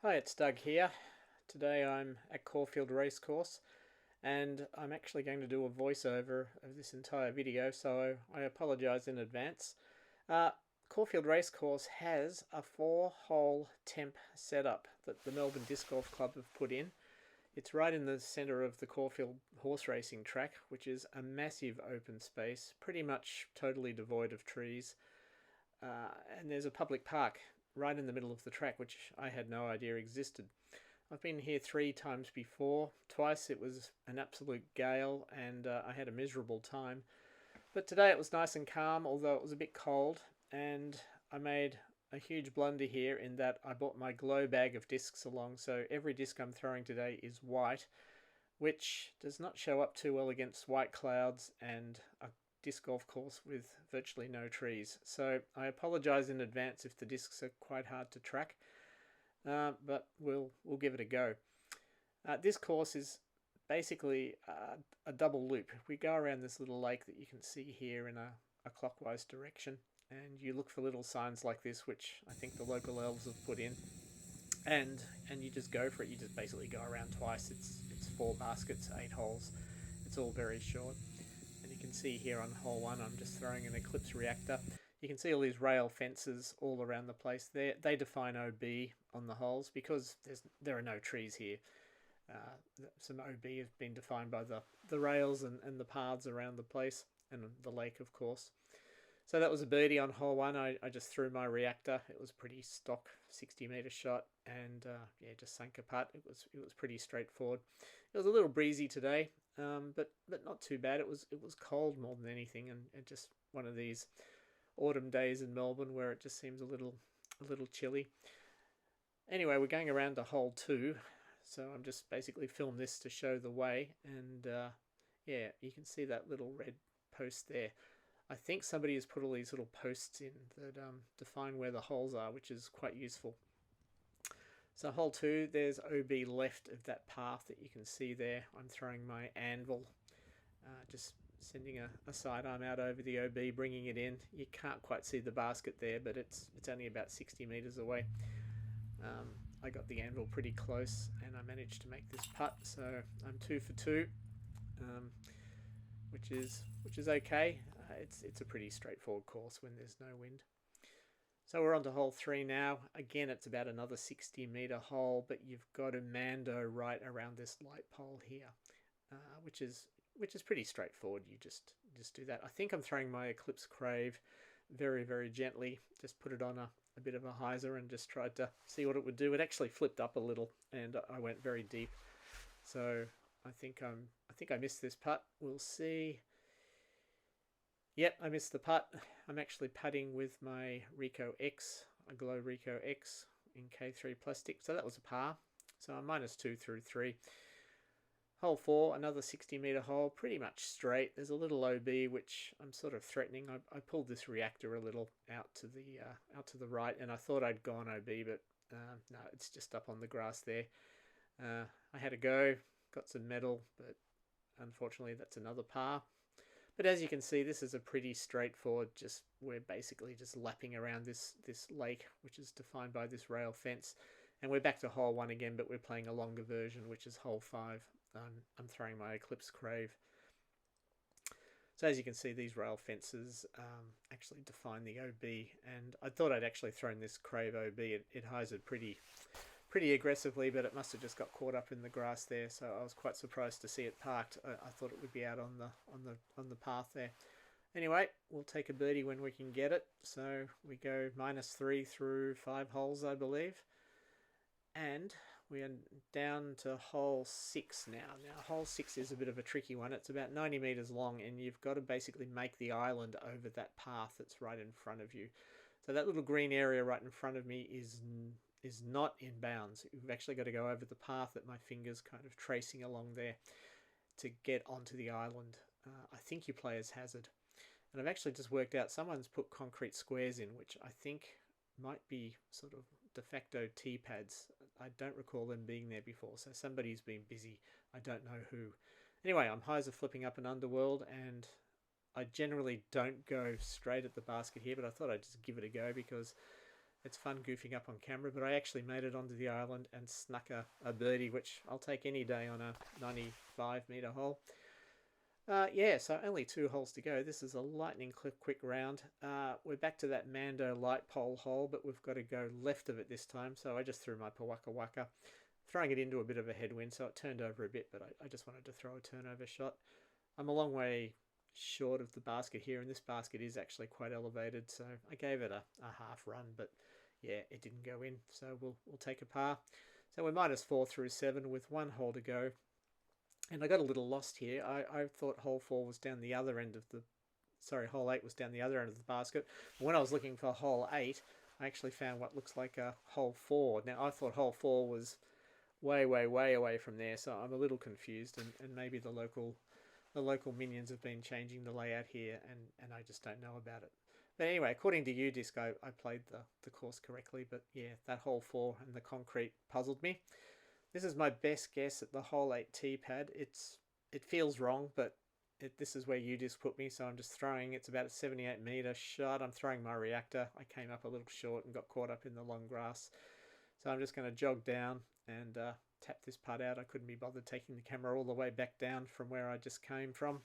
Hi, it's Doug here. Today I'm at Caulfield Racecourse and I'm actually going to do a voiceover of this entire video, so I apologise in advance. Uh, Caulfield Racecourse has a 4-hole temp setup that the Melbourne Disc Golf Club have put in. It's right in the centre of the Caulfield horse racing track, which is a massive open space, pretty much totally devoid of trees. And there's a public park right in the middle of the track, which I had no idea existed. I've been here 3 times before. Twice it was an absolute gale and I had a miserable time. But today it was nice and calm, although it was a bit cold, and I made a huge blunder here in that I bought my glow bag of discs along, so every disc I'm throwing today is white, which does not show up too well against white clouds and a disc golf course with virtually no trees. So I apologise in advance if the discs are quite hard to track, but we'll give it a go. This course is basically a double loop. We go around this little lake that you can see here in a clockwise direction, and you look for little signs like this, which I think the local elves have put in, and you just go for it. You just basically go around twice. It's 4 baskets, 8 holes. It's all very short. And you can see here on hole 1 I'm just throwing an Eclipse reactor. You can see all these rail fences all around the place. They define OB on the holes because there are no trees here. Some OB has been defined by the rails and the paths around the place, and the lake, of course. So that was a birdie on hole 1. I just threw my reactor. It was pretty stock 60-meter shot, and yeah, just sank a putt. It was pretty straightforward. It was a little breezy today, but not too bad. It was cold more than anything, and just one of these autumn days in Melbourne where it just seems a little chilly. Anyway, we're going around to hole 2, so I'm just basically filmed this to show the way, and yeah, you can see that little red post there. I think somebody has put all these little posts in that define where the holes are, which is quite useful. So hole 2, there's OB left of that path that you can see there. I'm throwing my anvil, just sending a sidearm out over the OB, bringing it in. You can't quite see the basket there, but it's only about 60 meters away. I got the anvil pretty close, and I managed to make this putt. So I'm 2 for 2. Which is okay. It's a pretty straightforward course when there's no wind. So we're on to hole 3 now. Again, it's about another 60-meter hole, but you've got to mando right around this light pole here, which is pretty straightforward. You just do that. I think I'm throwing my Eclipse Crave very gently. Just put it on a bit of a hyzer and just tried to see what it would do. It actually flipped up a little, and I went very deep. So I think I missed this putt. We'll see. Yep, I missed the putt. I'm actually putting with my Rico X, a Glow Rico X in K3 plastic. So that was a par. So I'm -2 through 3. Hole 4, another 60-meter hole, pretty much straight. There's a little OB which I'm sort of threatening. I pulled this reactor a little out to the right, and I thought I'd gone OB, but no, it's just up on the grass there. I had a go, got some metal, but unfortunately that's another par. But as you can see, this is a pretty straightforward, we're basically just lapping around this lake, which is defined by this rail fence. And we're back to hole 1 again, but we're playing a longer version, which is hole 5. I'm throwing my Eclipse Crave. So as you can see, these rail fences actually define the OB, and I thought I'd actually thrown this Crave OB. It hyzered pretty aggressively, but it must have just got caught up in the grass there, so I was quite surprised to see it parked. I thought it would be out on the path there. Anyway, we'll take a birdie when we can get it. So we go -3 through 5 holes, I believe, and we are down to hole 6 now. Now hole 6 is a bit of a tricky one. It's about 90 meters long, and you've got to basically make the island over that path that's right in front of you. So that little green area right in front of me is not in bounds. You've actually got to go over the path that my finger's kind of tracing along there to get onto the island. I think you play as hazard. And I've actually just worked out someone's put concrete squares in, which I think might be sort of de facto tee pads. I don't recall them being there before, so somebody's been busy. I don't know who. Anyway, I'm hyzer flipping up an underworld, and I generally don't go straight at the basket here, but I thought I'd just give it a go because it's fun goofing up on camera, but I actually made it onto the island and snuck a birdie, which I'll take any day on a 95-metre hole. Yeah, so only 2 holes to go. This is a lightning quick round. We're back to that Mando light pole hole, but we've got to go left of it this time. So I just threw my Pawaka Waka, throwing it into a bit of a headwind, so it turned over a bit, but I just wanted to throw a turnover shot. I'm a long way short of the basket here, and this basket is actually quite elevated, so I gave it a half run, but yeah, it didn't go in, so we'll take a par. So we're -4 through 7 with 1 hole to go. And I got a little lost here. I thought hole 4 was down the other end of the... Sorry, hole 8 was down the other end of the basket. When I was looking for hole 8, I actually found what looks like a hole 4. Now, I thought hole 4 was way away from there, so I'm a little confused, and maybe the local minions have been changing the layout here, and I just don't know about it. But anyway, according to UDisc, I played the course correctly, but yeah, that hole 4 and the concrete puzzled me. This is my best guess at the hole 8 tee pad. It feels wrong, but this is where UDisc put me, so I'm just throwing. It's about a 78-metre shot. I'm throwing my reactor. I came up a little short and got caught up in the long grass. So I'm just going to jog down and tap this putt out. I couldn't be bothered taking the camera all the way back down from where I just came from,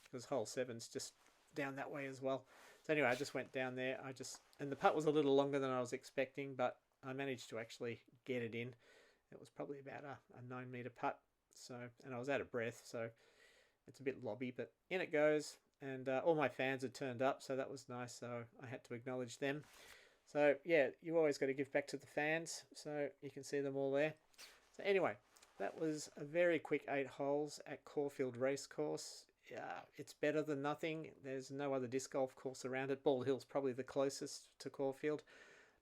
because hole 7's just down that way as well. So anyway, I just went down there. And the putt was a little longer than I was expecting, but I managed to actually get it in. It was probably about a 9-metre putt, and I was out of breath, so it's a bit lobby, but in it goes. And all my fans had turned up, so that was nice, so I had to acknowledge them. So yeah, you always got to give back to the fans, so you can see them all there. So anyway, that was a very quick 8 holes at Caulfield Racecourse. It's better than nothing. There's no other disc golf course around it. Ball Hill's probably the closest to Caulfield,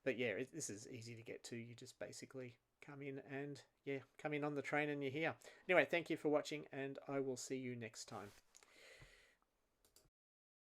but yeah, this is easy to get to. You just basically come in on the train and you're here. Anyway, thank you for watching, and I will see you next time.